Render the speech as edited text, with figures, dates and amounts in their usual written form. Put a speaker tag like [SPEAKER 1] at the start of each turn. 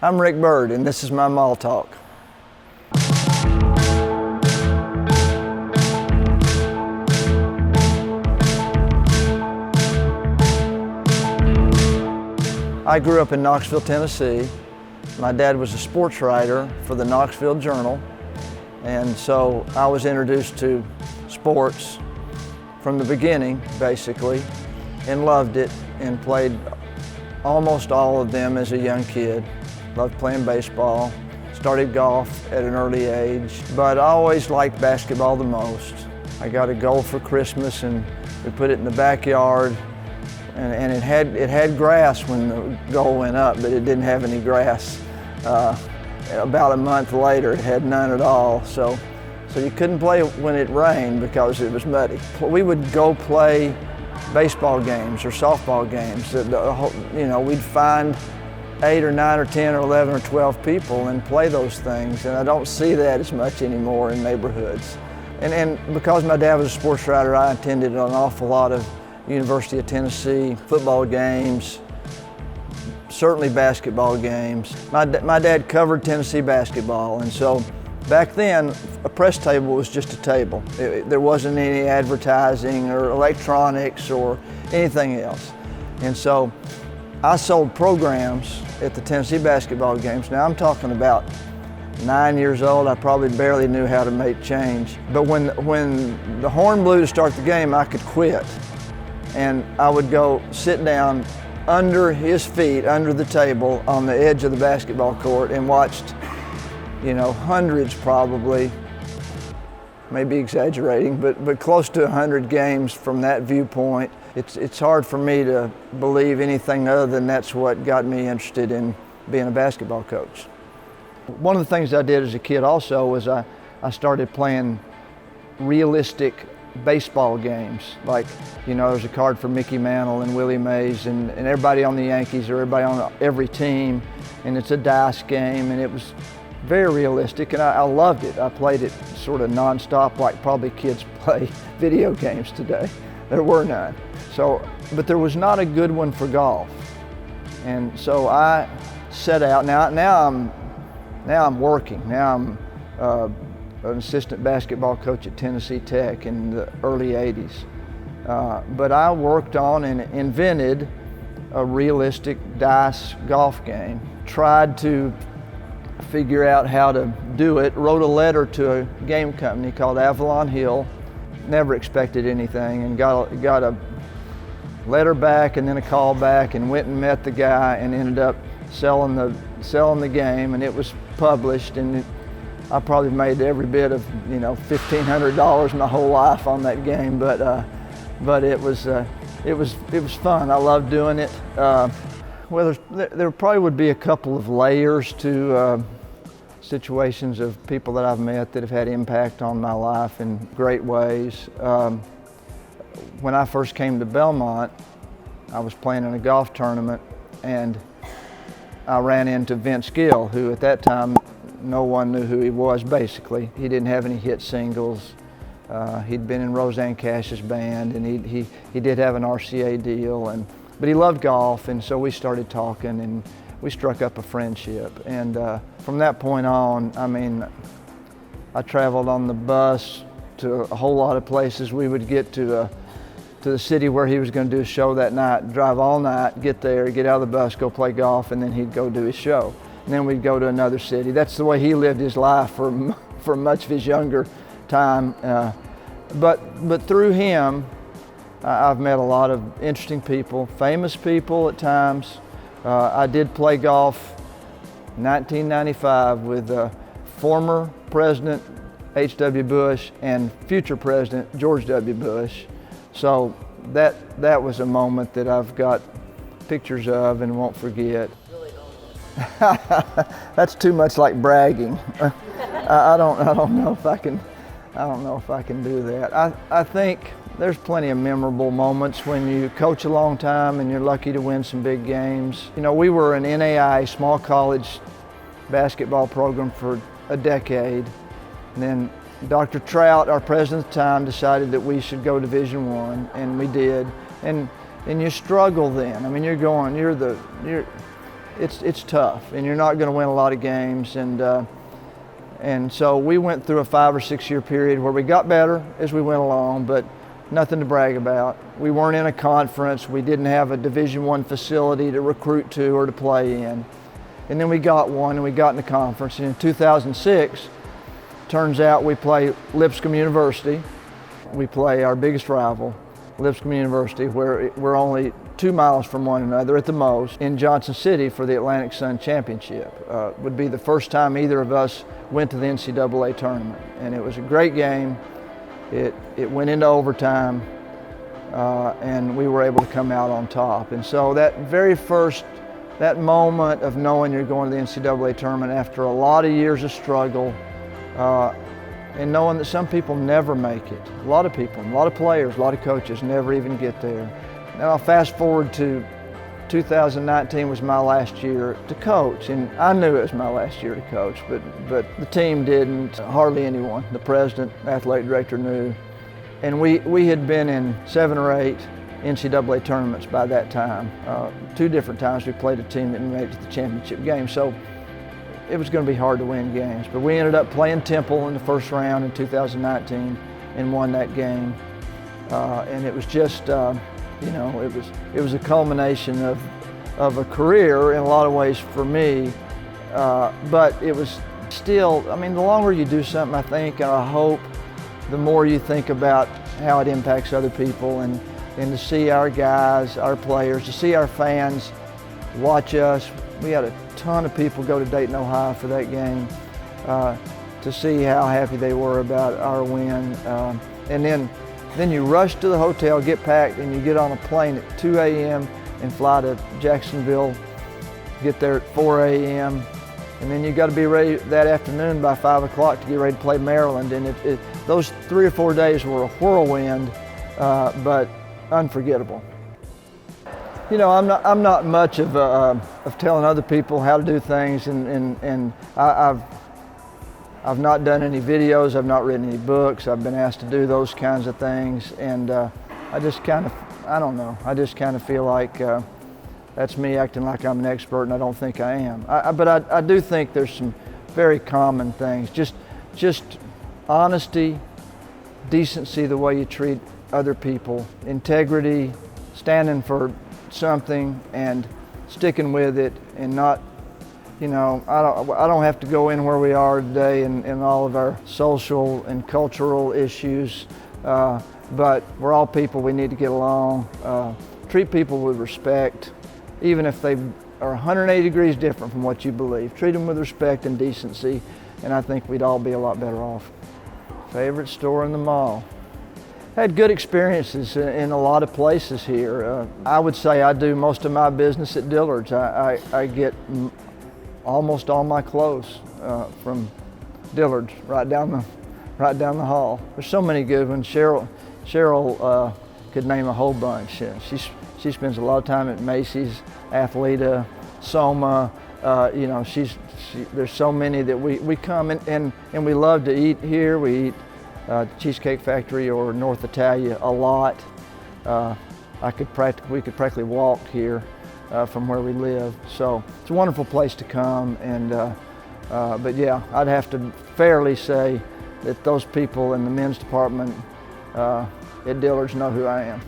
[SPEAKER 1] I'm Rick Byrd, and this is my mAll Talk. I grew up in Knoxville, Tennessee. My dad was a sports writer for the Knoxville Journal, and so I was introduced to sports from the beginning, basically, and loved it and played almost all of them as a young kid. Loved playing baseball, started golf at an early age, but I always liked basketball the most. I got a goal for Christmas and we put it in the backyard, and it had grass when the goal went up, but it didn't have any grass. About a month later, it had none at all. So you couldn't play when it rained because it was muddy. We would go play baseball games or softball games. We'd find 8 or 9 or 10 or 11 or 12 people and play those things, and I don't see that as much anymore in neighborhoods. And because my dad was a sports writer, I attended an awful lot of University of Tennessee football games, certainly basketball games. My dad covered Tennessee basketball, and so back then a press table was just a table. There wasn't any advertising or electronics or anything else. And so I sold programs at the Tennessee basketball games. Now I'm talking about 9 years old. I probably barely knew how to make change. But when the horn blew to start the game, I could quit. And I would go sit down under his feet, under the table on the edge of the basketball court, and watched, hundreds probably, maybe exaggerating, but close to 100 games from that viewpoint. It's hard for me to believe anything other than that's what got me interested in being a basketball coach. One of the things I did as a kid also was I started playing realistic baseball games. Like, there's a card for Mickey Mantle and Willie Mays and everybody on the Yankees or everybody on every team, and it's a dice game, and it was very realistic, and I loved it. I played it sort of nonstop, like probably kids play video games today. There were none. But there was not a good one for golf, and so I set out. Now I'm working. Now I'm an assistant basketball coach at Tennessee Tech in the early 80s. But I worked on and invented a realistic dice golf game. Tried to figure out how to do it. Wrote a letter to a game company called Avalon Hill. Never expected anything, and got a letter back and then a call back, and went and met the guy and ended up selling the game, and it was published, and I probably made every bit of $1,500 my whole life on that game, but it was fun. I loved doing it. There probably would be a couple of layers to situations of people that I've met that have had impact on my life in great ways. When I first came to Belmont, I was playing in a golf tournament, and I ran into Vince Gill, who at that time no one knew who he was, basically. He didn't have any hit singles. He'd been in Roseanne Cash's band, and he did have an RCA deal, but he loved golf, and so we started talking, and we struck up a friendship. And from that point on, I traveled on the bus to a whole lot of places. We would get to the city where he was going to do a show that night, drive all night, get there, get out of the bus, go play golf, and then he'd go do his show. And then we'd go to another city. That's the way he lived his life for much of his younger time. But through him, I've met a lot of interesting people, famous people at times. I did play golf in 1995 with former President H.W. Bush and future President George W. Bush. So that was a moment that I've got pictures of and won't forget. That's too much like bragging. I don't know if I can do that. I think there's plenty of memorable moments when you coach a long time and you're lucky to win some big games. We were an NAI small college basketball program for a decade, and then Dr. Trout, our president at the time, decided that we should go Division I, and we did. And you struggle then. it's tough, and you're not going to win a lot of games. And so we went through a 5 or 6 year period where we got better as we went along, but nothing to brag about. We weren't in a conference. We didn't have a Division I facility to recruit to or to play in. And then we got one, and we got in the conference. And in 2006, turns out we play Lipscomb University. We play our biggest rival, Lipscomb University, where we're only 2 miles from one another at the most, in Johnson City for the Atlantic Sun Championship. Would be the first time either of us went to the NCAA tournament. And it was a great game. It went into overtime, and we were able to come out on top. And so that moment of knowing you're going to the NCAA tournament after a lot of years of struggle, and knowing that some people never make it. A lot of people, a lot of players, a lot of coaches never even get there. Now fast forward to 2019 was my last year to coach, and I knew it was my last year to coach, but the team didn't, hardly anyone. The president, athletic director knew, and we had been in 7 or 8 NCAA tournaments by that time. 2 different times we played a team that made it to the championship game, so it was going to be hard to win games. But we ended up playing Temple in the first round in 2019 and won that game. And it was just, it was a culmination of a career in a lot of ways for me. But it was still, I mean, the longer you do something, I think, and I hope, the more you think about how it impacts other people, and to see our guys, our players, to see our fans watch us. We had a ton of people go to Dayton, Ohio for that game, to see how happy they were about our win. And then you rush to the hotel, get packed, and you get on a plane at 2 a.m. and fly to Jacksonville, get there at 4 a.m. And then you got to be ready that afternoon by 5 o'clock to get ready to play Maryland. And those 3 or 4 days were a whirlwind, but unforgettable. You know, I'm not much of telling other people how to do things, and I've not done any videos, I've not written any books, I've been asked to do those kinds of things, and I just kind of, I don't know, I just kind of feel like that's me acting like I'm an expert, and I don't think I am. But I do think there's some very common things, just honesty, decency, the way you treat other people, integrity, standing for something and sticking with it, and not, you know, I don't have to go in where we are today in all of our social and cultural issues, but we're all people, we need to get along, treat people with respect, even if they are 180 degrees different from what you believe. Treat them with respect and decency, and I think we'd all be a lot better off. Favorite store in the mall? Had good experiences in a lot of places here. I would say I do most of my business at Dillard's. I get almost all my clothes from Dillard's, right down the hall. There's so many good ones. Cheryl could name a whole bunch. She spends a lot of time at Macy's, Athleta, Soma. You know, there's so many that we come and we love to eat here. We eat Cheesecake Factory or North Italia a lot. We could practically walk here from where we live. So it's a wonderful place to come. And but yeah, I'd have to fairly say that those people in the men's department at Dillard's know who I am.